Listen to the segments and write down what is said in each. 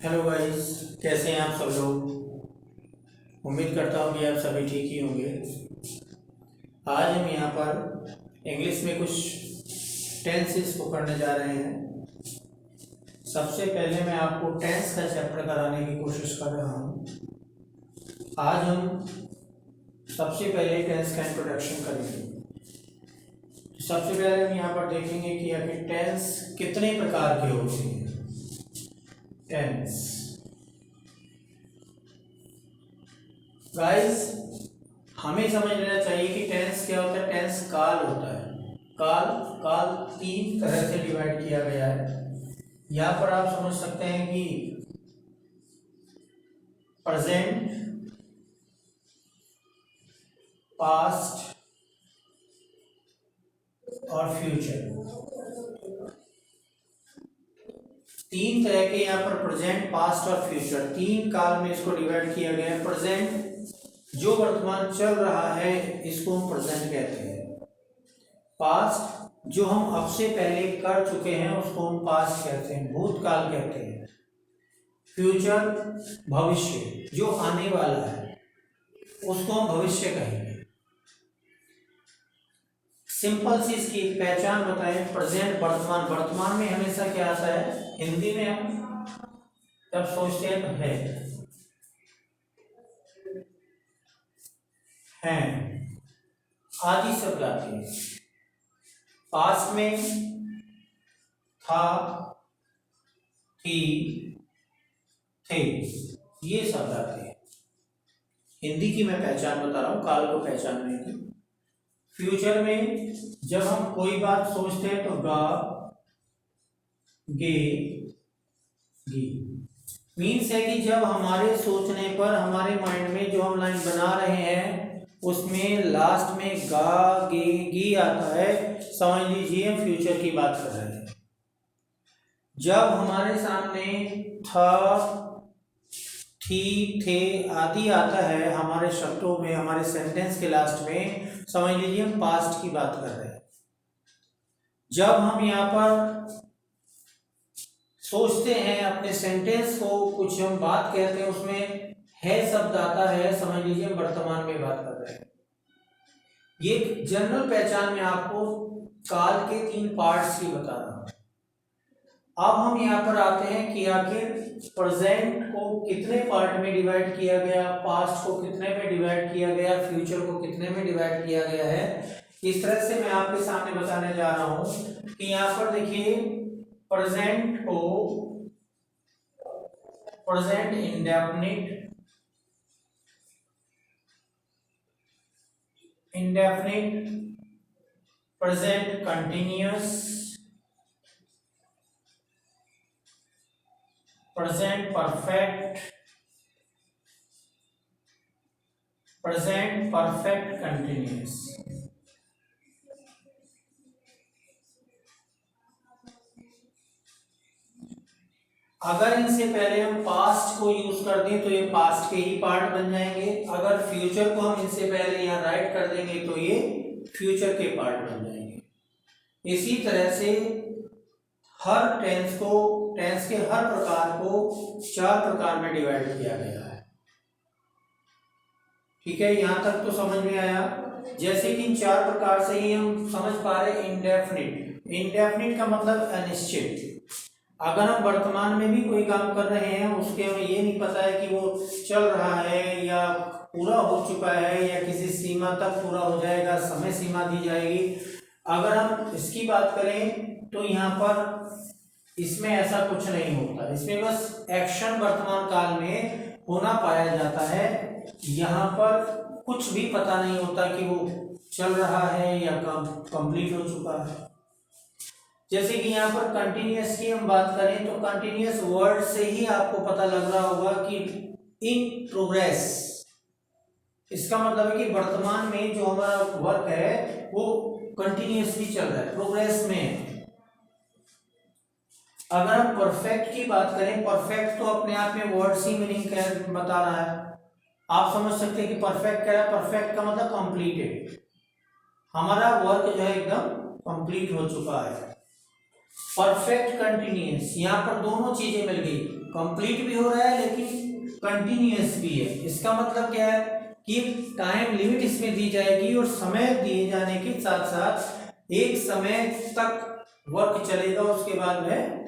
Hello guys, कैसे हैं आप सब लोग। उम्मीद करता हूँ कि आप सभी ठीक ही होंगे। आज हम यहाँ पर इंग्लिश में कुछ टेंसेस को करने जा रहे हैं। सबसे पहले मैं आपको टेंस का चैप्टर कराने की कोशिश कर रहा हूँ। आज हम सबसे पहले टेंस का इंट्रोडक्शन करेंगे। सबसे पहले हम यहाँ पर देखेंगे कि आखिर टेंस कितने प्रकार के होते हैं। टेंस गाइस, हमें समझ लेना चाहिए कि टेंस क्या होता है। टेंस काल होता है। काल तीन तरह से डिवाइड किया गया है। यहाँ पर आप समझ सकते हैं कि प्रेजेंट, पास्ट और फ्यूचर, तीन तरह के यहाँ पर प्रेजेंट, पास्ट और फ्यूचर, तीन काल में इसको डिवाइड किया गया है। प्रेजेंट जो वर्तमान चल रहा है इसको हम प्रेजेंट कहते हैं। पास्ट जो हम अब से पहले कर चुके हैं उसको हम पास्ट कहते हैं, भूतकाल कहते हैं। फ्यूचर भविष्य जो आने वाला है उसको हम भविष्य कहेंगे। सिंपल सी इसकी पहचान बताएं। प्रेजेंट वर्तमान, वर्तमान में हमेशा क्या आता है, हिंदी में हम जब सोचते हैं तो है आदि शब्द आते हैं। पास्ट में था, थी, थे, ये शब्द आते हैं। हिंदी की मैं पहचान बता रहा हूँ, काल को पहचानने की। फ्यूचर में जब हम कोई बात सोचते हैं तो गा, गे, गी, मीन्स है कि जब हमारे सोचने पर हमारे माइंड में जो हम लाइन बना रहे हैं उसमें लास्ट में गा, गे, गी आता है, समझ लीजिए हम फ्यूचर की बात कर रहे हैं। जब हमारे सामने था, थी, थे आदि आता है हमारे शब्दों में, हमारे सेंटेंस के लास्ट में, समझ लीजिए हम पास्ट की बात कर रहे हैं। जब हम यहाँ पर सोचते हैं अपने सेंटेंस को, कुछ हम बात कहते हैं उसमें है शब्द आता है, समझ लीजिए हम वर्तमान में बात कर रहे हैं। ये जनरल पहचान में आपको काल के तीन पार्ट्स की बता रहा हूं। अब हम यहाँ पर आते हैं कि आखिर प्रेजेंट को कितने पार्ट में डिवाइड किया गया, पास्ट को कितने में डिवाइड किया गया, फ्यूचर को कितने में डिवाइड किया गया है। इस तरह से मैं आपके सामने बताने जा रहा हूं कि यहाँ पर देखिए, प्रेजेंट को present indefinite, indefinite, present continuous, present perfect, present perfect continuous. अगर इनसे पहले हम पास्ट को यूज कर दें तो ये पास्ट के ही पार्ट बन जाएंगे। अगर फ्यूचर को हम इनसे पहले यहाँ राइट कर देंगे तो ये फ्यूचर के पार्ट बन जाएंगे। इसी तरह से हर टेंस को, टेंस के हर प्रकार को चार प्रकार में डिवाइड किया गया है। ठीक है, यहां तक तो समझ में आया। जैसे कि इन चार प्रकार से ही हम समझ पा रहे। इंडेफिनिट, इंडेफिनिट का मतलब अनिश्चित। अगर हम वर्तमान में भी कोई काम कर रहे हैं उसके हमें ये नहीं पता है कि वो चल रहा है या पूरा हो चुका है या किसी सीमा तक पूरा हो जाएगा, समय सीमा दी जाएगी। अगर हम इसकी बात करें तो यहाँ पर इसमें ऐसा कुछ नहीं होता। इसमें बस एक्शन वर्तमान काल में होना पाया जाता है। यहाँ पर कुछ भी पता नहीं होता कि वो चल रहा है या कंप्लीट हो चुका है। जैसे कि यहाँ पर कंटिन्यूअस की हम बात करें तो कंटिन्यूअस वर्ड से ही आपको पता लग रहा होगा कि इन प्रोग्रेस, इसका मतलब है कि वर्तमान में जो हमारा वर्क है वो कंटिन्यूअसली चल रहा है, प्रोग्रेस में है। अगर हम परफेक्ट की बात करें, परफेक्ट तो अपने आप में वर्ड सी मीनिंग बता रहा है। आप समझ सकते हैं कि परफेक्ट क्या है। परफेक्ट का मतलब कंप्लीटेड, हमारा वर्क जो है एकदम कंप्लीट हो चुका है। परफेक्ट कंटिन्यूअस, यहाँ पर दोनों चीजें मिल गई, कंप्लीट भी हो रहा है लेकिन कंटिन्यूअस भी है। इसका मतलब क्या है कि टाइम लिमिट इसमें दी जाएगी और समय दिए जाने के साथ साथ एक समय तक वर्क चलेगा, उसके बाद में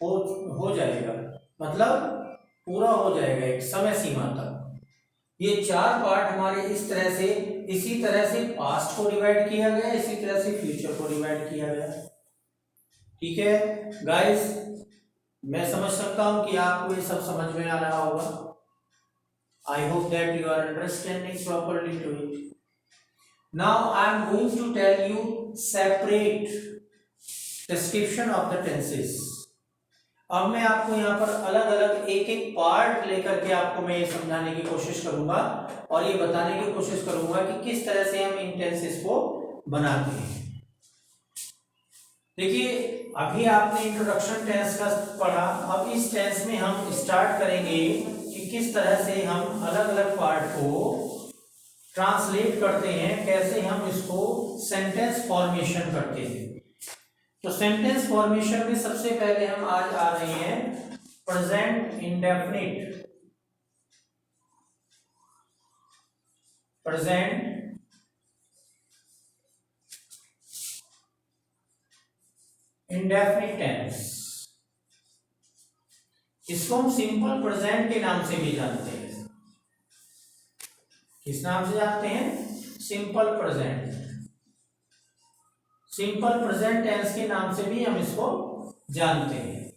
हो जाएगा, मतलब पूरा हो जाएगा एक समय सीमा तक। ये 4 पार्ट हमारे इस तरह से, इसी तरह से पास्ट को डिवाइड किया गया, इसी तरह से फ्यूचर को डिवाइड किया गया। ठीक है गाइस, मैं समझ सकता हूं कि आपको ये सब समझ में आ रहा होगा। I hope that you are understanding properly to it. Now I am going to tell you separate description of the tenses. अब मैं आपको यहाँ पर अलग अलग एक एक पार्ट लेकर के आपको मैं ये समझाने की कोशिश करूंगा और ये बताने की कोशिश करूंगा कि किस तरह से हम इन टेंसेस को बनाते हैं। देखिए, अभी आपने इंट्रोडक्शन टेंस का पढ़ा, अब इस टेंस में हम स्टार्ट करेंगे कि किस तरह से हम अलग अलग पार्ट को ट्रांसलेट करते हैं, कैसे हम इसको सेंटेंस फॉर्मेशन करते हैं। तो सेंटेंस फॉर्मेशन में सबसे पहले हम आज आ रहे हैं present indefinite. Present indefinite tense, इसको हम सिंपल प्रेजेंट के नाम से भी जानते हैं। किस नाम से जानते हैं? Simple present. Simple present tense के नाम से भी हम इसको जानते हैं।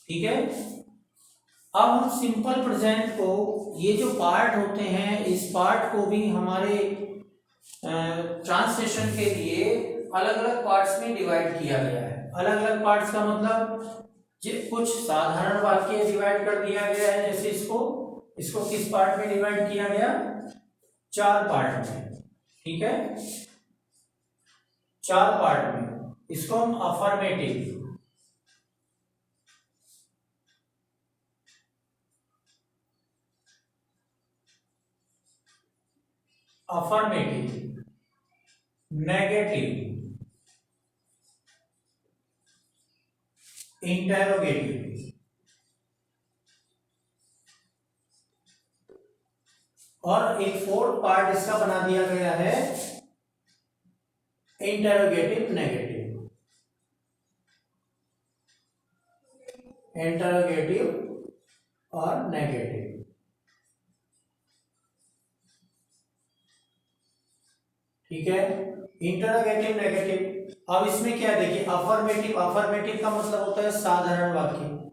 ठीक है, अब हम सिंपल प्रेजेंट को, ये जो पार्ट होते हैं, इस पार्ट को भी हमारे ट्रांसलेशन के लिए अलग अलग पार्ट्स में डिवाइड किया गया है। अलग अलग पार्ट्स का मतलब कुछ साधारण वाक्य डिवाइड कर दिया गया है, जैसे इसको किस पार्ट में डिवाइड किया गया? 4 पार्ट में। ठीक है, 4 पार्ट में। इसको हम अफर्मेटिव, नेगेटिव, इंटेरोगेटिव और एक 4th पार्ट इसका बना दिया गया है इंटेरोगेटिव नेगेटिव। इंटेरोगेटिव और नेगेटिव। ठीक है, इंटेरोगेटिव नेगेटिव। अब इसमें क्या देखिए, अफर्मेटिव का मतलब होता है साधारण वाक्य,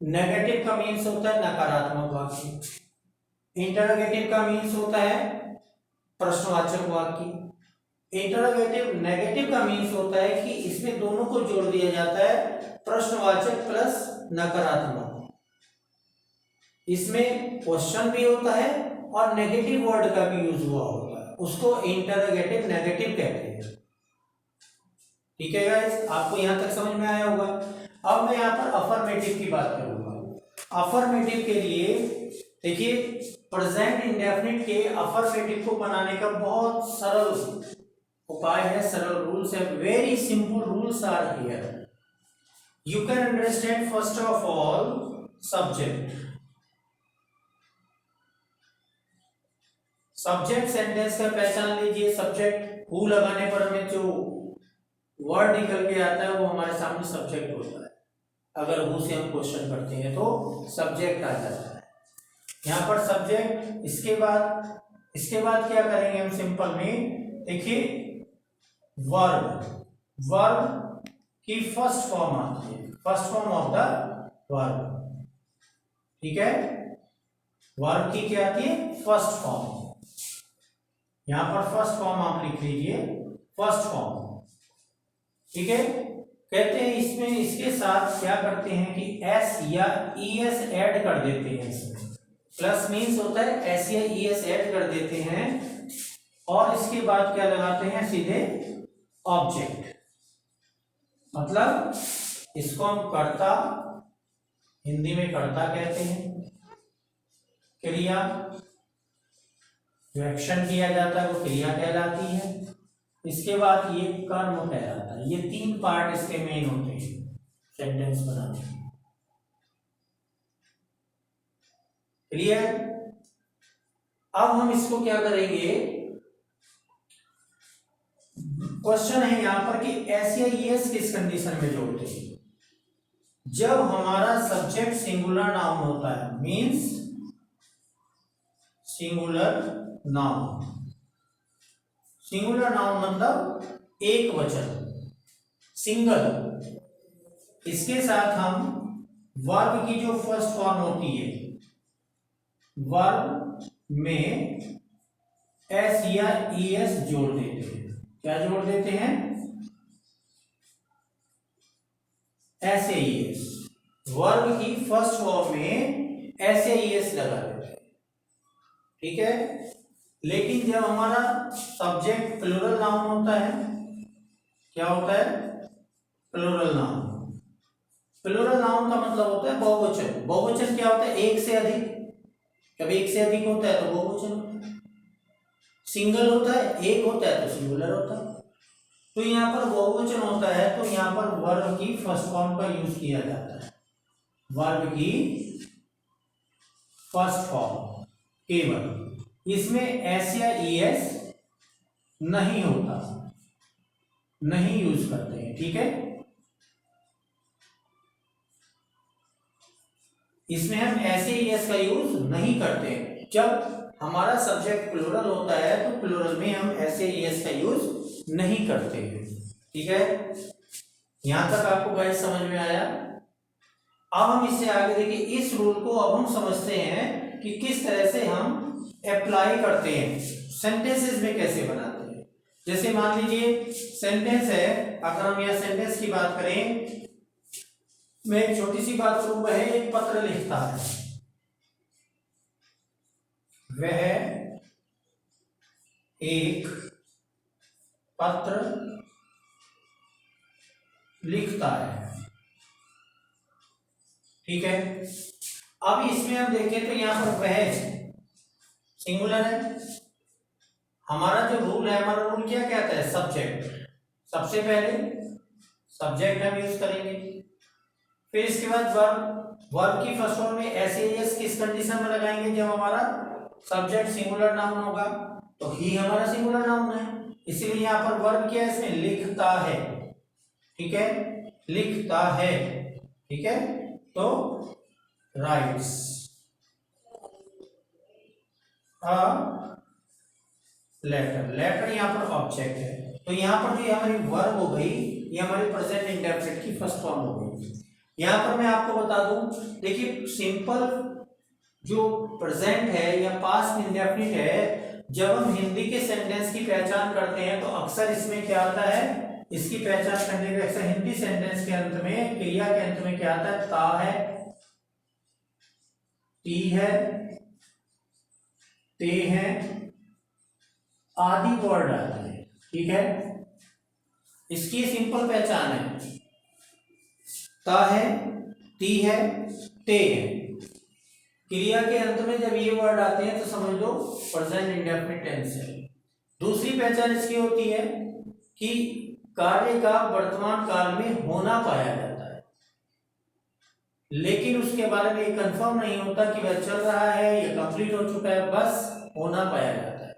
नेगेटिव का मीन्स होता है नकारात्मक वाक्य, इंटेरोगेटिव का मीन्स होता है प्रश्नवाचक वाक्य, इंटेरोगेटिव नेगेटिव का मीन्स होता है कि इसमें दोनों को जोड़ दिया जाता है, प्रश्नवाचक प्लस नकारात्मक। इसमें क्वेश्चन भी होता है और नेगेटिव वर्ड का भी यूज हुआ होता है, उसको इंटेरोगेटिव नेगेटिव कहते हैं। ठीक है गाइस, आपको यहां तक समझ में आया होगा। अब मैं यहां पर अफर्मेटिव की बात करूंगा। अफर्मेटिव के लिए देखिए, प्रेजेंट इंडेफिनिट के अफर्मेटिव को बनाने का बहुत सरल उपाय है, सरल रूल्स है। Very simple rules are here. You can understand first of all subject. Subject sentence का पहचान लीजिए। सब्जेक्ट हु लगाने पर हमें जो वर्ड निकल के आता है वो हमारे सामने सब्जेक्ट होता है। अगर हु से हम क्वेश्चन करते हैं तो सब्जेक्ट आ जाता है यहाँ पर सब्जेक्ट। इसके बाद क्या करेंगे हम सिंपल में? देखिए, वर्ब की फर्स्ट फॉर्म आती है, first form of the verb. ठीक है, वर्ब की क्या आती है? First form. यहां पर फर्स्ट फॉर्म आप लिख लीजिए, फर्स्ट फॉर्म। ठीक है, कहते हैं इसमें इसके साथ क्या करते हैं कि एस या ईएस ऐड कर देते हैं। इसमें प्लस मीन्स होता है एस या ईएस ऐड कर देते हैं और इसके बाद क्या लगाते हैं? सीधे ऑब्जेक्ट। मतलब इसको हम कर्ता, हिंदी में कर्ता कहते हैं। क्रिया, जो एक्शन किया जाता है वो क्रिया कहलाती है। इसके बाद ये कर्म कहलाता है। ये 3 पार्ट इसके मेन होते हैं सेंटेंस बनाने में। क्लियर? अब हम इसको क्या करेंगे, क्वेश्चन है यहां पर कि एस या ईएस किस कंडीशन में जोड़ते हैं? जब हमारा सब्जेक्ट सिंगुलर नाउन होता है, means singular noun. Singular noun मतलब एक वचन, सिंगल। इसके साथ हम वर्ब की जो फर्स्ट फॉर्म होती है, वर्ब में एस या ईएस जोड़ देते हैं। क्या जोड़ देते हैं? एस या ईएस। वर्ब की फर्स्ट फॉर्म में एस या ईएस लगा देते हैं, ठीक है। लेकिन जब हमारा सब्जेक्ट प्लूरल नाउन होता है, क्या होता है? Plural noun. प्लूरल नाउन का मतलब होता है बहुवचन। बहुवचन क्या होता है? एक से अधिक। कभी एक से अधिक होता है तो बहुवचन होता है, सिंगल होता है, एक होता है तो सिंगुलर होता है। तो यहाँ पर बहुवचन होता है तो यहाँ पर वर्ब की फर्स्ट फॉर्म का यूज किया जाता है। वर्ब की फर्स्ट फॉर्म केवल, इसमें एस या ईएस नहीं होता, नहीं यूज करते हैं, ठीक है। इसमें हम ऐसे ईएस का यूज नहीं करते हैं। जब हमारा सब्जेक्ट प्लूरल होता है तो प्लूरल में हम ऐसे ईएस का यूज नहीं करते हैं, ठीक है। यहां तक आपको गाइस समझ में आया? अब हम इससे आगे देखिए, इस रूल को अब हम समझते हैं कि किस तरह से हम अप्लाई करते हैं, सेंटेंसेस में कैसे बनाते हैं। जैसे मान लीजिए सेंटेंस है, अगर हम यह सेंटेंस की बात करें, मैं एक छोटी सी बात करूं, वह एक पत्र लिखता है, वह एक पत्र लिखता है, ठीक है। अब इसमें हम देखें तो यहां पर वह सिंगुलर है। हमारा जो रूल है, हमारा रूल क्या कहता है? सब्जेक्ट। सबसे पहले सब्जेक्ट हम यूज करेंगे, फिर इसके बाद वर्ब। वर्ब की फर्स्ट फॉर्म में एस एस किस कंडीशन में लगाएंगे? जब हमारा सब्जेक्ट सिंगुलर नाउन होगा, तो ही हमारा सिंगुलर नाउन है, इसीलिए यहां पर वर्ब क्या है? इसमें लिखता है, ठीक है, लिखता है, ठीक है। तो राइट्स अ लेटर। लेटर यहां पर ऑब्जेक्ट है, तो यहां पर जो हमारी वर्ब हो गई, ये हमारी प्रेजेंट इंडेफिनिट की फर्स्ट फॉर्म हो गई। यहां पर मैं आपको बता दूं, देखिए सिंपल जो प्रेजेंट है या पास्ट इंडेफिनिट है, जब हम हिंदी के सेंटेंस की पहचान करते हैं तो अक्सर इसमें क्या आता है? इसकी पहचान करने के अक्सर हिंदी सेंटेंस के अंत में, क्रिया के अंत में क्या आता है? ता है, टी है, ते है, आदि वर्ड आते हैं, ठीक है। इसकी सिंपल पहचान है, ता है, ती है, ते है। क्रिया के अंत में जब ये वर्ड आते हैं तो समझ लो प्रेजेंट इंडेफिनिट टेंस है। दूसरी पहचान इसकी होती है कि कार्य का वर्तमान काल में होना पाया जाता है, लेकिन उसके बारे में कंफर्म नहीं होता कि वह चल रहा है या कंप्लीट हो चुका है, बस होना पाया जाता है।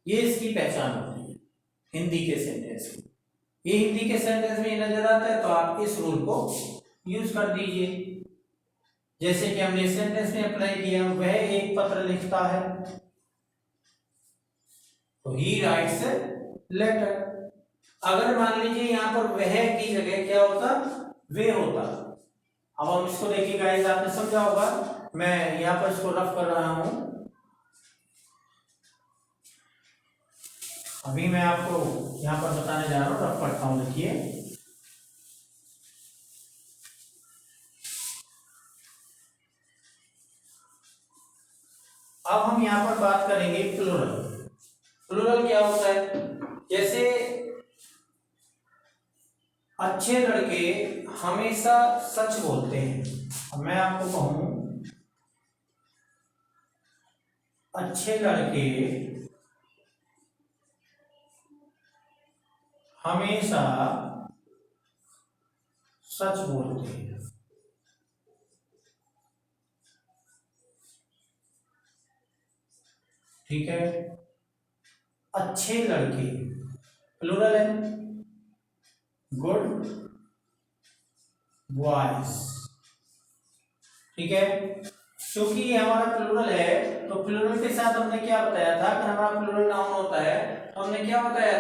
ये इसकी पहचान होती है हिंदी के सेंटेंस की। ये हिंदी के सेंटेंस में नजर आता है तो आप इस रूल को यूज कर दीजिए। जैसे कि हमने सेंटेंस में अप्लाई किया, वह एक पत्र लिखता है, तो ही राइट्स लेटर। अगर मान लीजिए यहां पर वह की जगह क्या होता? वे होता। अब हम इसको देखिए गाइस, आपने समझा होगा, मैं यहां पर इसको रफ कर रहा हूं। अभी मैं आपको यहां पर बताने जा रहा हूं, रफ करता हूं, देखिए। अब हम यहां पर बात करेंगे प्लूरल। प्लूरल क्या होता है? जैसे अच्छे लड़के हमेशा सच बोलते हैं। अब मैं आपको कहूं, अच्छे लड़के हमेशा सच बोलते हैं। ठीक है, अच्छे लड़के प्लूरल है, गुड बॉयज। ठीक है, क्योंकि ये हमारा प्लूरल है तो प्लूरल के साथ हमने क्या बताया था, अगर हमारा प्लूरल नाउन होता है तो हमने क्या बताया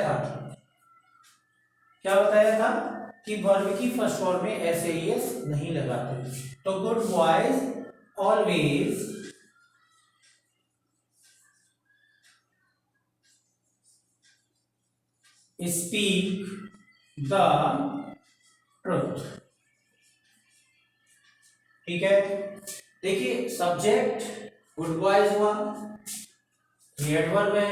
था कि वर्ब की फर्स्ट फॉर्म में ऐसे एस नहीं लगाते। तो good boys always speak the truth. ठीक है, देखिए सब्जेक्ट गुड बॉयज हुआ, एडवर्ब है,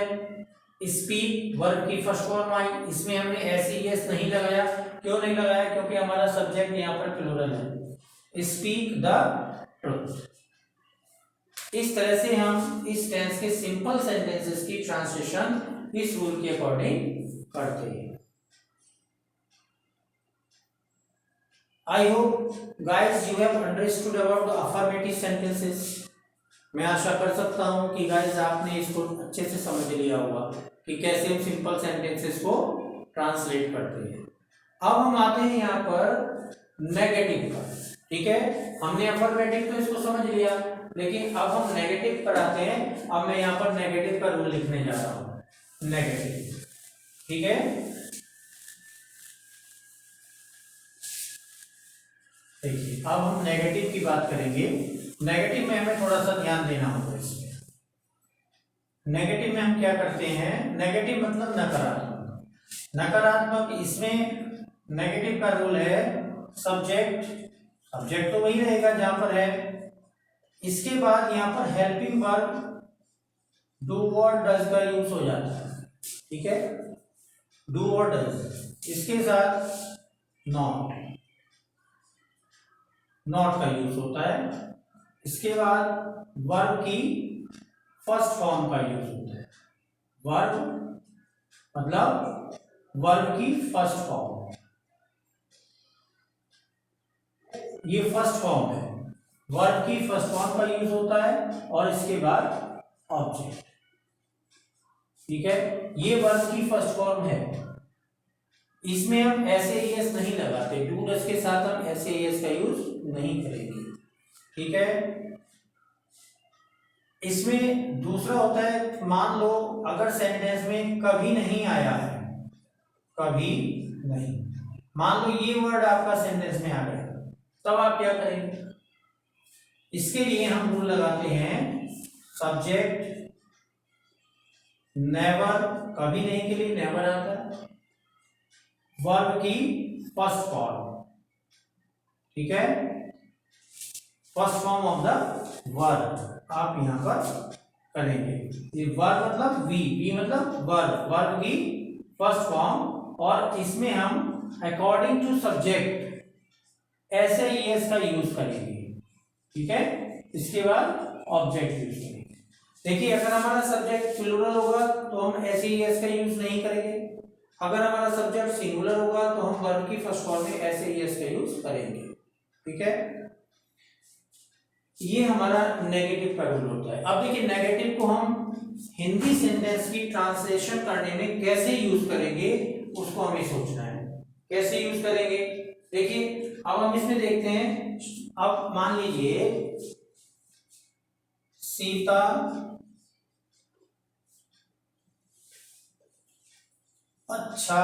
स्पीक वर्ब की फर्स्ट फॉर्म आई, इसमें हमने ऐसे एस नहीं लगाया। क्यों नहीं लगाया? क्योंकि हमारा सब्जेक्ट यहाँ पर प्लूरल है, स्पीक द ट्रुथ। इस तरह से हम इस टेंस के सिंपल सेंटेंसेस की ट्रांसलेशन इस रूल के अकॉर्डिंग करते हैं। I hope guys you have understood about the affirmative sentences। मैं आशा कर सकता हूं कि गाइस आपने इसको अच्छे से समझ लिया होगा कि कैसे हम सिंपल सेंटेंसेस को ट्रांसलेट करते हैं। अब हम आते हैं यहाँ पर नेगेटिव पर। ठीक है, हमने अफर्मेटिव तो इसको समझ लिया, लेकिन अब हम नेगेटिव पर आते हैं। अब मैं यहाँ पर नेगेटिव का रूल लिखने जा रहा हूं, नेगेटिव। ठीक है, देखिए अब हम नेगेटिव की बात करेंगे। नेगेटिव में हमें थोड़ा सा ध्यान देना होगा। इसमें नेगेटिव में हम क्या करते हैं, नेगेटिव मतलब नकारात्मक। नकारात्मक इसमें नेगेटिव का रूल है सब्जेक्ट, सब्जेक्ट तो वही रहेगा जहां पर है, इसके बाद यहां पर हेल्पिंग वर्ब डू और डज का यूज हो जाता है। ठीक है, डू और डज, इसके साथ नॉट, नॉट का यूज होता है। इसके बाद वर्ब की फर्स्ट फॉर्म का यूज होता है। वर्ब मतलब वर्ब की फर्स्ट फॉर्म, ये फर्स्ट फॉर्म है, वर्ब की फर्स्ट फॉर्म का यूज होता है। और इसके बाद ऑब्जेक्ट। ठीक है, ये वर्ब की फर्स्ट फॉर्म है, इसमें हम ऐसे एस नहीं लगाते, डू डज के साथ हम ऐसे एस का यूज नहीं करेंगे। ठीक है, इसमें दूसरा होता है, मान लो अगर सेंटेंस में कभी नहीं आया है, कभी नहीं, मान लो ये वर्ड आपका सेंटेंस में आ गया, तब आप क्या करेंगे? इसके लिए हम रूल लगाते हैं सब्जेक्ट नेवर, कभी नहीं के लिए नेवर आता है, वर्ब की फर्स्ट फॉर्म। ठीक है, first form of the verb आप यहां पर करेंगे। ये वर्ब मतलब वी मतलब वर्ब, वर्ब की फर्स्ट फॉर्म, और इसमें हम अकॉर्डिंग टू सब्जेक्ट ऐसे एस का यूज करेंगे। ठीक है, इसके बाद ऑब्जेक्ट यूज करेंगे। देखिए अगर हमारा सब्जेक्ट प्लूरल होगा तो हम ऐसे एस का यूज नहीं करेंगे, अगर हमारा सब्जेक्ट सिंगुलर होगा तो हम वर्ब की फर्स्ट फॉर्म में ऐसे एस का यूज करेंगे। ठीक है, ये हमारा नेगेटिव का रूल होता है। अब देखिए नेगेटिव को हम हिंदी सेंटेंस की ट्रांसलेशन करने में कैसे यूज करेंगे, उसको हमें सोचना है, कैसे यूज करेंगे। देखिए अब हम इसमें देखते हैं, अब मान लीजिए सीता अच्छा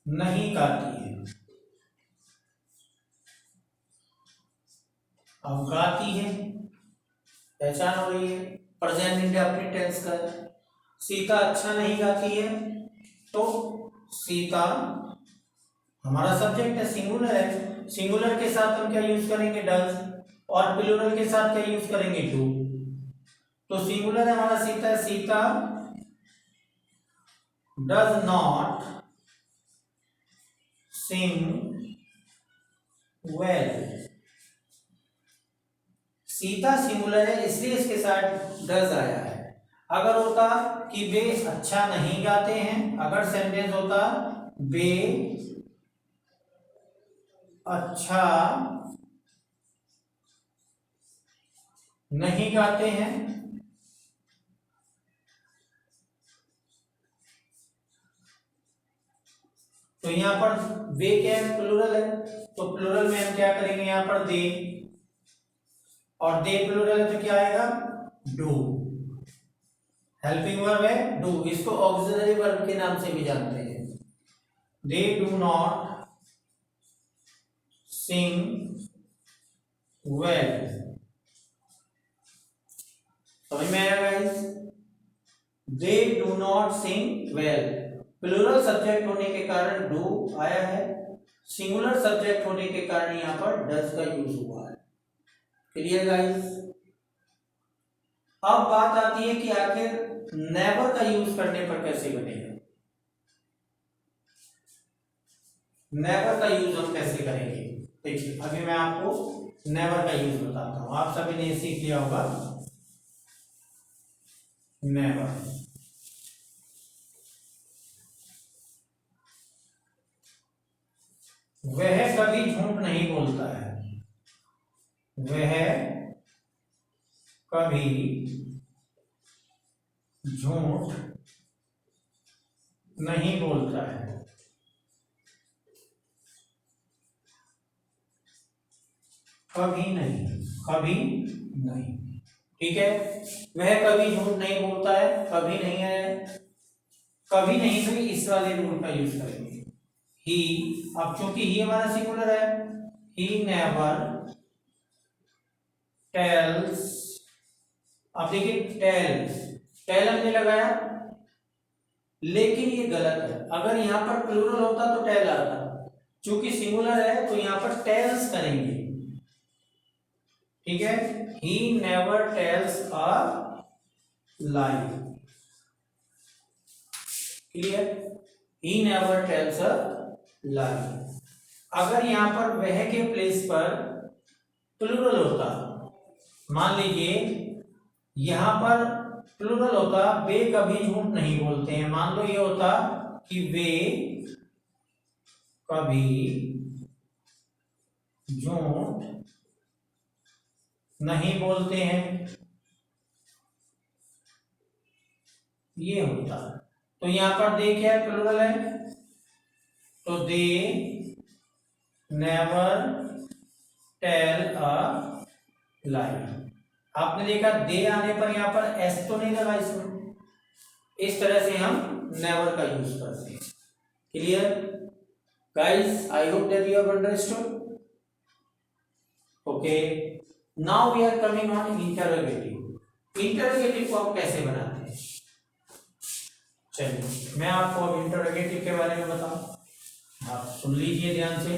नहीं गाती है, अब गाती है पहचान हो रही है, प्रेजेंट इंडेफिनिट टेंस का। सीता अच्छा नहीं गाती है, तो सीता हमारा सब्जेक्ट है, सिंगुलर है, सिंगुलर के साथ हम क्या यूज करेंगे? डज, और प्लूरल के साथ क्या यूज करेंगे? डू। तो सिंगुलर है हमारा Sita, Sita does not sing well. Sita singular है इसलिए इसके साथ डज आया है। अगर होता कि वे अच्छा नहीं गाते हैं, अगर सेंटेंस होता वे अच्छा नहीं गाते हैं, तो यहाँ पर वे क्या है, प्लूरल है, तो प्लूरल में हम क्या करेंगे, यहाँ पर दे, और दे प्लूरल है तो क्या आएगा, डू। हेल्पिंग वर्ब है डू, इसको ऑक्सिलरी वर्ब के नाम से भी जानते हैं। They do not sing well. समझ में आया guys? They do not sing well, plural subject होने के कारण डू आया है, सिंगुलर सब्जेक्ट होने के कारण यहाँ पर डज का यूज हुआ है। Clear guys? अब बात आती है कि आखिर नेवर का यूज करने पर कैसे बनेगा, नेवर का यूज हम कैसे करेंगे। देखिए अभी मैं आपको नेवर का यूज बताता हूं, आप सभी ने सीख लिया होगा नेवर। वह कभी झूठ नहीं बोलता है, वह कभी झूठ नहीं बोलता है। कभी नहीं, कभी नहीं, ठीक है। वह कभी झूठ नहीं बोलता है, कभी नहीं है, कभी नहीं तो इस वाले रूल का यूज करेंगे। ही, अब चूंकि ही हमारा सिंगुलर है, ही नेवर टेल्स। अब देखिए टेल हमने लगाया, लेकिन ये गलत है। अगर यहां पर प्लूरल होता तो टेल आता, चूंकि सिंगुलर है तो यहां पर टेल्स करेंगे, ठीक है। He never tells a lie, clear, he never tells a lie. अगर यहां पर वह के प्लेस पर प्लूरल होता, मान लीजिए यहां पर प्लूरल होता, वे कभी झूठ नहीं बोलते हैं, मान लो ये होता कि वे कभी झूठ नहीं बोलते हैं, ये होता। तो यहां पर दे क्या है, प्लूरल है, तो दे नेवर टेल अ लाई। आपने देखा दे आने पर यहां पर एस तो नहीं लगा इसमें, इस तरह से हम नेवर का यूज करते हैं। Clear guys? I hope that you have understood. Okay, now we are coming on interrogative. Interrogative को आप कैसे बनाते हैं, चलिए मैं आपको अब इंटरोगेटिव के बारे में बताऊं, आप सुन लीजिए ध्यान से।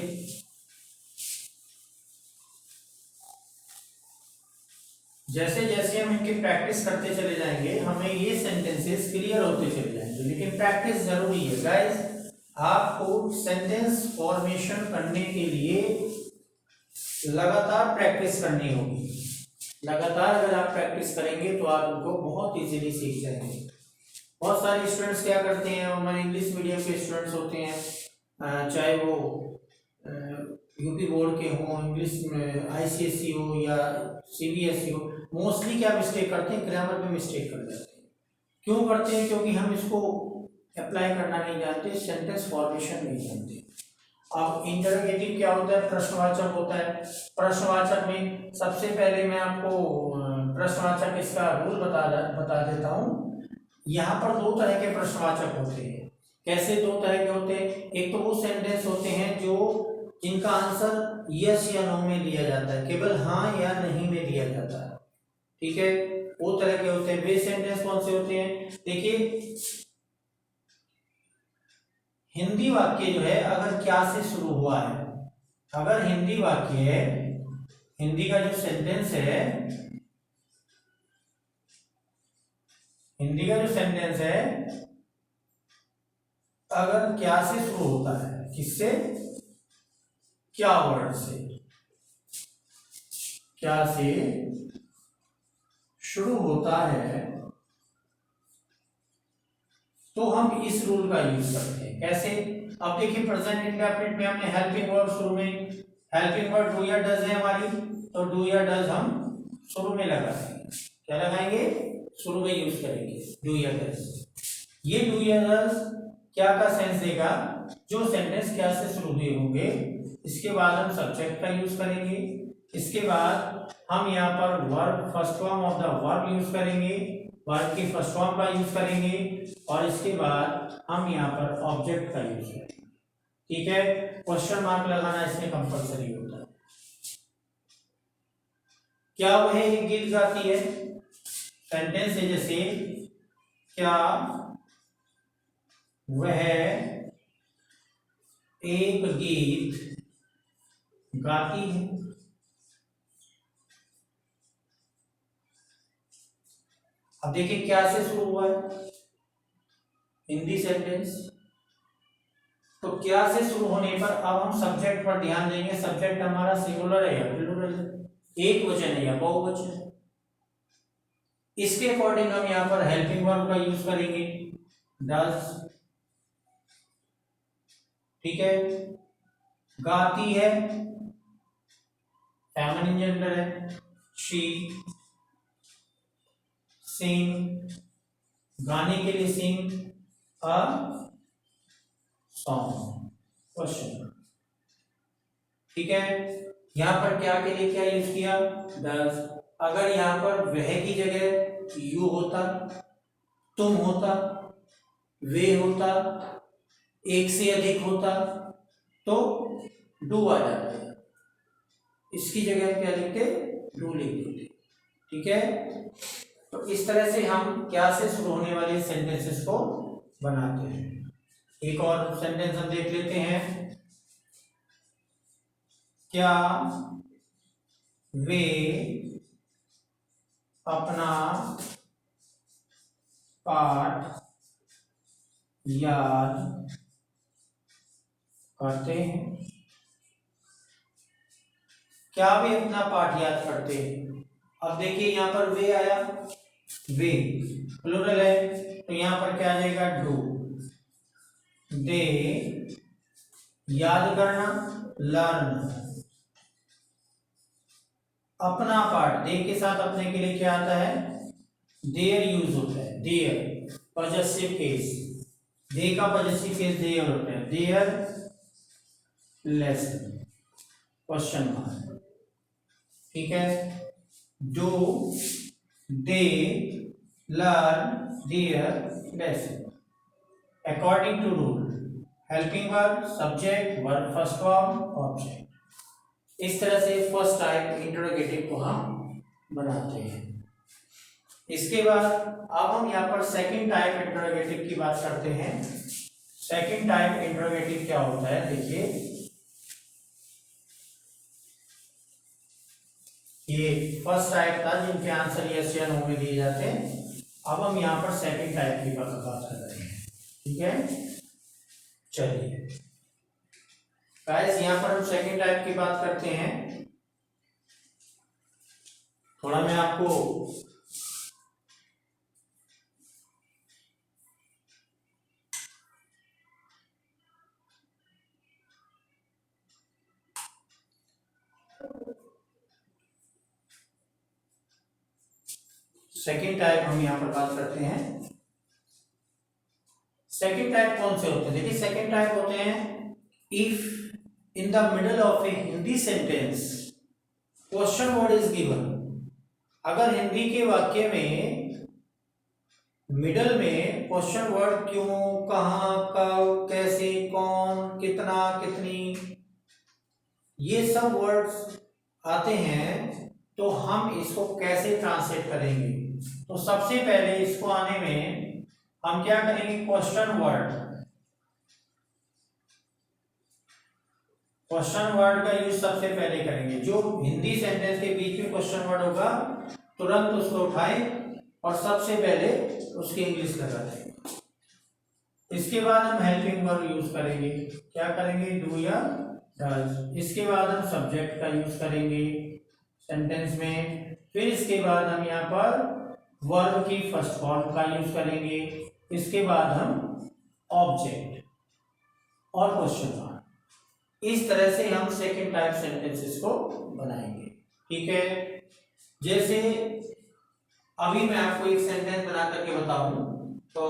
जैसे जैसे हम इनकी प्रैक्टिस करते चले जाएंगे, हमें ये सेंटेंसेस क्लियर होते चले जाएंगे, लेकिन प्रैक्टिस जरूरी है गाइस। आपको सेंटेंस फॉर्मेशन करने के लिए लगातार प्रैक्टिस करनी होगी। लगातार अगर आप प्रैक्टिस करेंगे तो आप उनको बहुत इजीली सीख जाएंगे। बहुत सारे स्टूडेंट्स क्या करते हैं, हमारे इंग्लिश मीडियम के स्टूडेंट्स होते हैं, चाहे वो यूपी बोर्ड के हों, इंग्लिश आईसीएसई हो या सीबीएसई हो, मोस्टली क्या मिस्टेक करते हैं, ग्रामर में मिस्टेक कर जाते हैं। क्यों करते हैं? क्योंकि हम इसको अप्लाई करना नहीं जानते, सेंटेंस फॉर्मेशन नहीं जानते। अब इंटरोगेटिव क्या होता है, प्रश्नवाचक होता है। प्रश्नवाचक में सबसे पहले मैं आपको प्रश्नवाचक इसका रूल बता देता हूँ। यहाँ पर दो तरह के प्रश्नवाचक होते हैं। कैसे दो तरह के होते हैं? एक तो वो सेंटेंस होते हैं जो जिनका आंसर यस या नो में दिया जाता है, केवल हाँ या नहीं में दिया जाता है, ठीक है, वो तरह के होते हैं। वे सेंटेंस कौन से होते हैं? देखिए हिंदी वाक्य जो है अगर क्या से शुरू हुआ है, अगर हिंदी वाक्य है, हिंदी का जो सेंटेंस है, हिंदी का जो सेंटेंस है अगर क्या से शुरू होता है, किससे? क्या वर्ड से, क्या से शुरू होता है, तो हम इस रूल का यूज करते हैं। कैसे? अब देखिए प्रेजेंट इंडेफिनिट में हमने हेल्पिंग वर्ड शुरू में, हेल्पिंग वर्ड डू या डज है हमारी, तो डू या डज हम शुरू में लगाएंगे। क्या लगाएंगे? शुरू में यूज करेंगे डू या डज। ये डू या डज क्या का सेंस देगा, जो सेंटेंस क्या से शुरू हुए होंगे। इसके बाद हम सब्जेक्ट का यूज करेंगे। इसके बाद हम यहाँ पर verb, first form of the verb use करेंगे, वर्ब की फर्स्ट फॉर्म का यूज करेंगे, और इसके बाद हम यहाँ पर ऑब्जेक्ट का यूज करेंगे। ठीक है, क्वेश्चन मार्क लगाना इसमें कंपलसरी होता है। क्या वह एक गीत गाती है, सेंटेंस है जैसे क्या वह एक गीत गाती है। अब देखिए क्या से शुरू हुआ है, हिंदी सेंटेंस, तो क्या से शुरू होने पर अब हम सब्जेक्ट पर ध्यान देंगे। सब्जेक्ट हमारा सिंगुलर है या प्लूरल है, एक वचन है या बहुवचन है। इसके अकॉर्डिंग हम यहाँ पर हेल्पिंग वर्ब का यूज करेंगे, डज। ठीक है, गाती है फेमिनिन जेंडर है, शी। सिंग, गाने के लिए सिंग अ सॉन्ग, क्वेश्चन। ठीक है, यहां पर क्या के लिए क्या यूज किया, डज। अगर यहां पर वह की जगह यू होता, तुम होता, वे होता, एक से अधिक होता, तो डू आ जाता है। इसकी जगह क्या लिखते, डू लिख देते। ठीक है, तो इस तरह से हम क्या से शुरू होने वाले सेंटेंसेस को बनाते हैं। एक और सेंटेंस हम देख लेते हैं। क्या वे अपना पाठ याद करते हैं, क्या वे अपना पाठ याद करते हैं। अब देखिए यहां पर वे आया, वे प्लूरल है, तो यहां पर क्या आ जाएगा, डू। दे याद करना, लर्न। अपना पाठ, दे के साथ अपने के लिए क्या आता है, देयर यूज होता है, देयर पॉजेसिव केस, दे का पॉजेसिव केस देयर होता है, देयर लेसन, क्वेश्चन मार्क। ठीक है, do they learn their lesson according to rule, helping verb, subject, verb first form, object. इस तरह से फर्स्ट टाइप इंटरोगेटिव को हम बनाते हैं। इसके बाद अब हम यहाँ पर सेकंड टाइप इंटरोगेटिव की बात करते हैं। सेकंड टाइप इंटरोगेटिव क्या होता है, देखिए ये फर्स्ट टाइप था जिनके आंसर यस या नो में दिए जाते हैं। अब हम यहाँ पर सेकंड टाइप की बात कर रहे हैं। ठीक है, चलिए गाइस यहाँ पर हम सेकंड टाइप की बात करते हैं। थोड़ा मैं आपको सेकंड टाइप हम यहाँ पर बात करते हैं। सेकंड टाइप कौन से होते हैं, देखिए सेकंड टाइप होते हैं if in the middle of a Hindi sentence question word is given। अगर हिंदी के वाक्य में मिडल में क्वेश्चन वर्ड क्यों, कहाँ, कब, कैसे, कौन, कितना, कितनी, ये सब वर्ड्स आते हैं, तो हम इसको कैसे ट्रांसलेट करेंगे। तो सबसे पहले इसको आने में हम क्या करेंगे, क्वेश्चन वर्ड का यूज सबसे पहले करेंगे। जो हिंदी सेंटेंस के बीच में क्वेश्चन वर्ड होगा तुरंत उसको उठाएं और सबसे पहले उसकी इंग्लिश लगा देंगे। इसके बाद हम हेल्पिंग वर्ब यूज करेंगे, क्या करेंगे, डू या डज। इसके बाद हम सब्जेक्ट का यूज करेंगे सेंटेंस में। फिर इसके बाद हम यहाँ पर वर्ब की फर्स्ट फॉर्म का यूज करेंगे। इसके बाद हम ऑब्जेक्ट और क्वेश्चन मार्क। इस तरह से हम सेकंड टाइप सेंटेंसेस को बनाएंगे। ठीक है, जैसे अभी मैं आपको एक सेंटेंस बना करके बताऊं तो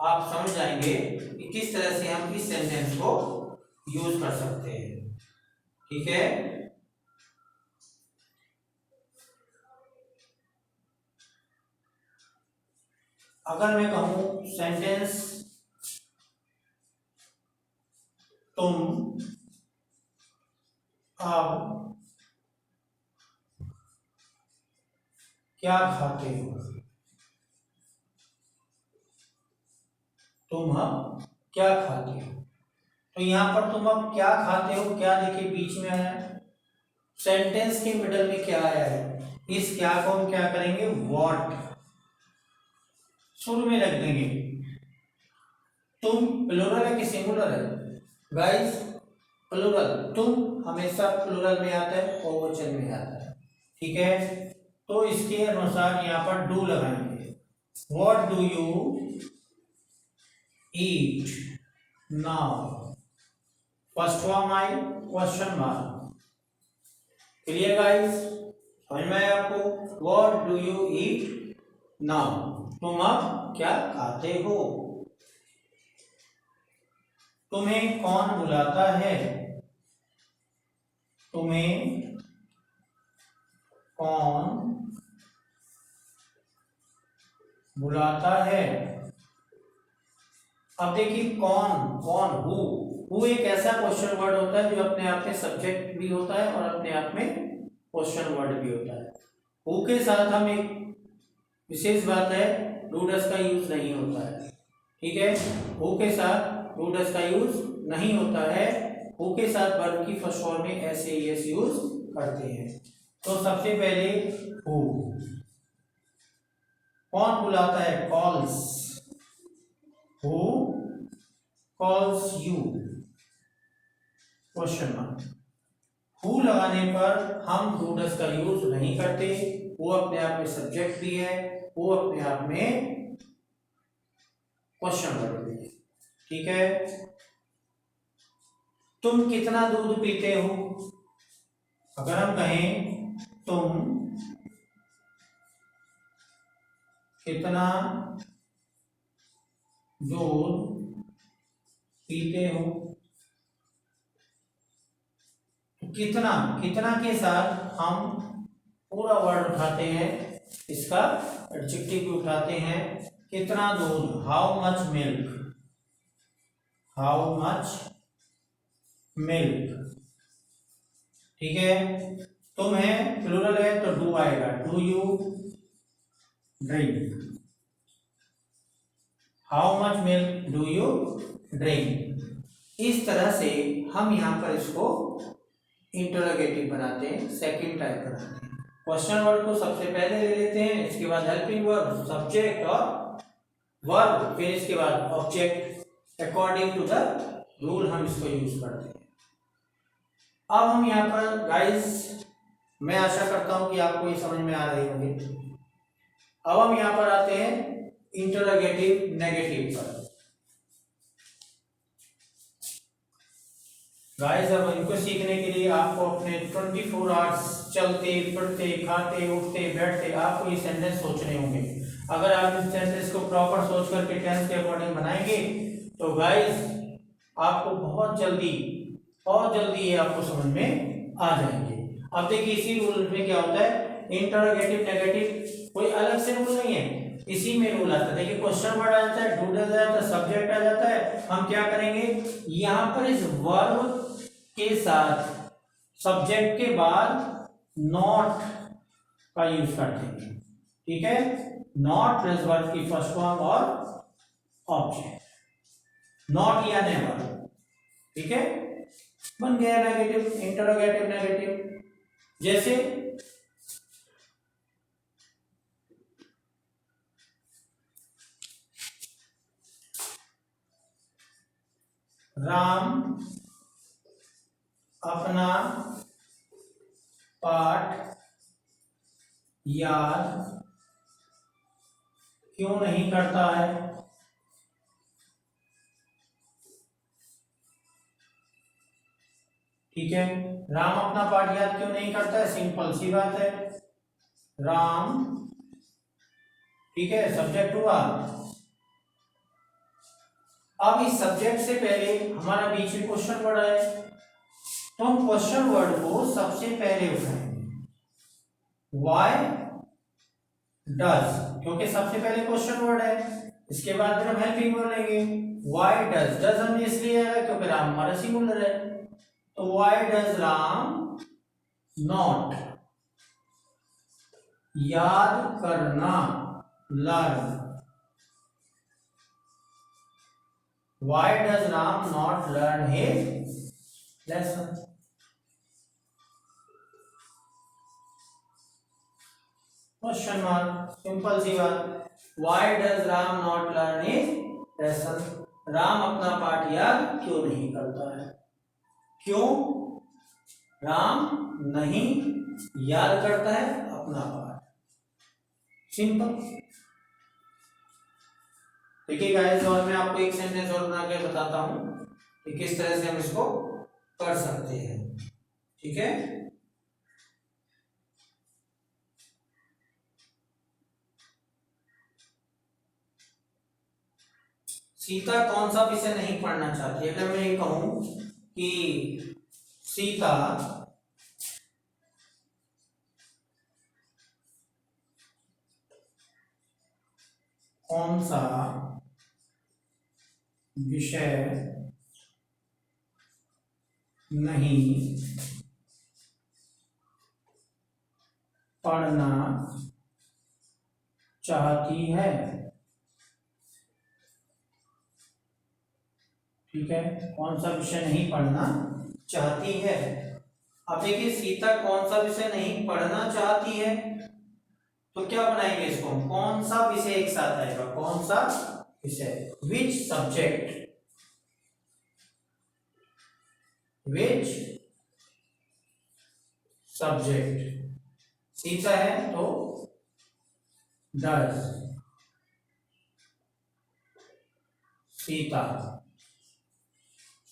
आप समझ जाएंगे कि किस तरह से हम इस सेंटेंस को यूज कर सकते हैं। ठीक है, अगर मैं कहूं सेंटेंस तुम अब क्या खाते हो, तुम अब क्या खाते हो। तो यहां पर तुम अब क्या खाते हो, क्या देखिए बीच में आया है, सेंटेंस के मिडल में क्या आया है, इस क्या को हम क्या करेंगे, व्हाट शुरू में रख देंगे। तुम प्लूरल है कि सिंगुलर है गाइस, प्लूरल, तुम हमेशा प्लूरल में आता है, बहुवचन में आता है। ठीक है, तो इसके अनुसार यहाँ पर डू लगाएंगे। What do you eat now, first form I question mark. Clear guys, समझ में आया आपको। What do you eat now, तुम अब क्या खाते हो। तुम्हें कौन बुलाता है, तुम्हें कौन बुलाता है। अब देखिए कौन, कौन, हु एक ऐसा क्वेश्चन वर्ड होता है जो अपने आप में सब्जेक्ट भी होता है और अपने आप में क्वेश्चन वर्ड भी होता है। हु के साथ हम एक विशेष बात है, डू डज का यूज नहीं होता है। ठीक है, हु के साथ डू डज का यूज नहीं होता है। हु के साथ वर्ब की फर्स्ट फॉर्म में एस ए एस यूज करते हैं। तो सबसे पहले हु, कौन बुलाता है, calls, who calls you, question mark. Who लगाने पर हम डू डज का यूज नहीं करते, वो अपने आप में सब्जेक्ट भी है, वो अपने आप में क्वेश्चन वर्ड भी है। ठीक है, तुम कितना दूध पीते हो, अगर हम कहें तुम कितना दूध पीते हो, कितना, कितना के साथ हम पूरा वर्ड उठाते हैं, इसका एडजेक्टिव भी उठाते हैं। कितना दूध, how much milk, how much milk. ठीक है, तुम है प्लूरल है तो डू आएगा, do you drink, how much milk do you drink. इस तरह से हम यहाँ पर इसको इंटरोगेटिव बनाते हैं, सेकंड टाइप बनाते हैं। क्वेश्चन वर्ड को सबसे पहले ले लेते हैं, इसके बाद हेल्पिंग वर्ब, सब्जेक्ट और वर्ब, फिर इसके बाद object. According to the rule हम इसको यूज करते हैं। अब हम यहाँ पर गाइस, मैं आशा करता हूं कि आपको ये समझ में आ रही होगी। अब हम यहाँ पर आते हैं इंटरोगेटिव नेगेटिव पर। गाइस अब इनको सीखने के लिए आपको अपने 24 आवर्स चलते फिरते खाते उठते बैठते आपको ये सेंटेंस सोचने होंगे। अगर आप इस सेंटेंस को प्रॉपर सोच करके टेंस के अकॉर्डिंग बनाएंगे तो गाइस आपको बहुत जल्दी ये आपको समझ में आ जाएंगे। अब देखिए इसी रूल में क्या होता है, इंटरोगेटिव नेगेटिव कोई अलग से रूल नहीं है, इसी में रूल आता है। देखिए क्वेश्चन वर्ड आ जाता है, डू डज आ जाता है, सब्जेक्ट आ जाता है, हम क्या करेंगे यहाँ पर इस वर्ब के साथ सब्जेक्ट के बाद नॉट का यूज कर देंगे। ठीक है, नॉट प्लस वर्ब की फर्स्ट फॉर्म और ऑब्जेक्ट, नॉट या नेवर। ठीक है, बन गया नेगेटिव, इंटरोगेटिव नेगेटिव। जैसे राम अपना पाठ याद क्यों नहीं करता है। ठीक है, राम अपना पाठ याद क्यों नहीं करता है, सिंपल सी बात है, राम। ठीक है, सब्जेक्ट हुआ। अब इस सब्जेक्ट से पहले हमारा बीच में क्वेश्चन वर्ड है, तो हम क्वेश्चन वर्ड को सबसे पहले उठाएंगे। वाई डज, क्योंकि सबसे पहले क्वेश्चन वर्ड है, इसके बाद फिर हम हेल्पिंग वर्ड लेंगे। वाई डज, डज हमने इसलिए है क्योंकि राम हमारा सिंगुलर है, तो वाई डज राम नॉट, याद करना, learn, why does Ram not learn his lesson? Question mark, simple सी बात। why does Ram not learn his lesson? Ram अपना पाठ याद क्यों नहीं करता है? क्यों राम नहीं याद करता है अपना पाठ? सिंपल। देखिए गाइस, और मैं आपको एक सेंटेंस और बना के बताता हूं कि किस तरह से हम इसको कर सकते हैं। ठीक है, सीता कौन सा विषय नहीं पढ़ना चाहती? अगर मैं ये कहूं कि सीता कौन सा विषय नहीं पढ़ना चाहती है, ठीक है, कौन सा विषय नहीं पढ़ना चाहती है। अब देखिए, सीता कौन सा विषय नहीं पढ़ना चाहती है, तो क्या बनाएंगे इसको? कौन सा विषय एक साथ आएगा, कौन सा विषय, which subject, which subject, Sita है तो डज, सीता।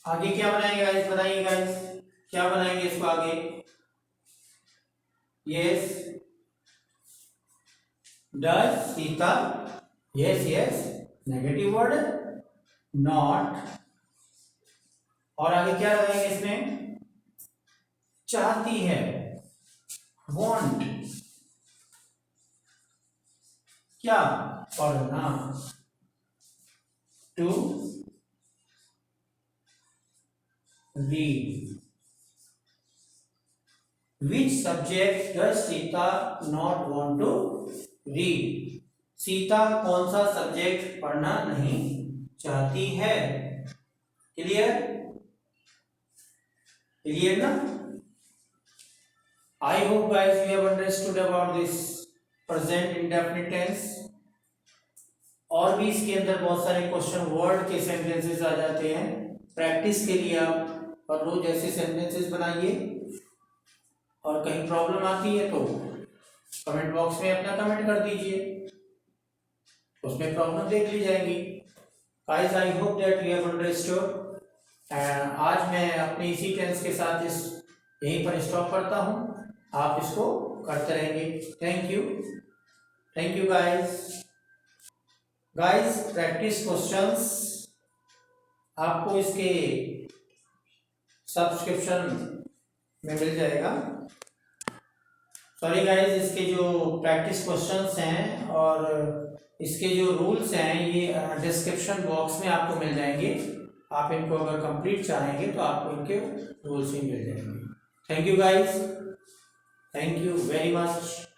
आगे क्या बनाएंगे गाइस, बताइए गाइस, क्या बनाएंगे इसको आगे? Yes, does Sita, yes yes, negative word, not, और आगे क्या लगाएंगे इसमें? चाहती है, वांट, क्या? पढ़ना, to read. Which subject does Sita not want to read? Sita कौन सा सब्जेक्ट पढ़ना नहीं चाहती है? क्लियर? क्लियर ना? I hope guys you have understood about this present indefinite tense। और भी इसके अंदर बहुत सारे क्वेश्चन वर्ड के सेंटेंसेस आ जाते हैं। प्रैक्टिस के लिए आप हर रोज ऐसे सेंटेंसेस बनाइए, और कहीं प्रॉब्लम आती है तो कमेंट बॉक्स में अपना कमेंट कर दीजिए, उसमें प्रॉब्लम देख ली जाएगी। Guys I hope that you have understood. आज मैं अपने इसी टेंस के साथ इस यहीं पर स्टॉप करता हूँ, आप इसको करते रहेंगे। Thank you guys. Practice questions आपको इसके सब्सक्रिप्शन में मिल जाएगा। सॉरी गाइस, इसके जो प्रैक्टिस क्वेश्चंस हैं और इसके जो रूल्स हैं ये डिस्क्रिप्शन बॉक्स में आपको मिल जाएंगे। आप इनको अगर कंप्लीट चाहेंगे तो आपको इनके रूल्स ही मिल जाएंगे। Thank you guys, thank you very much.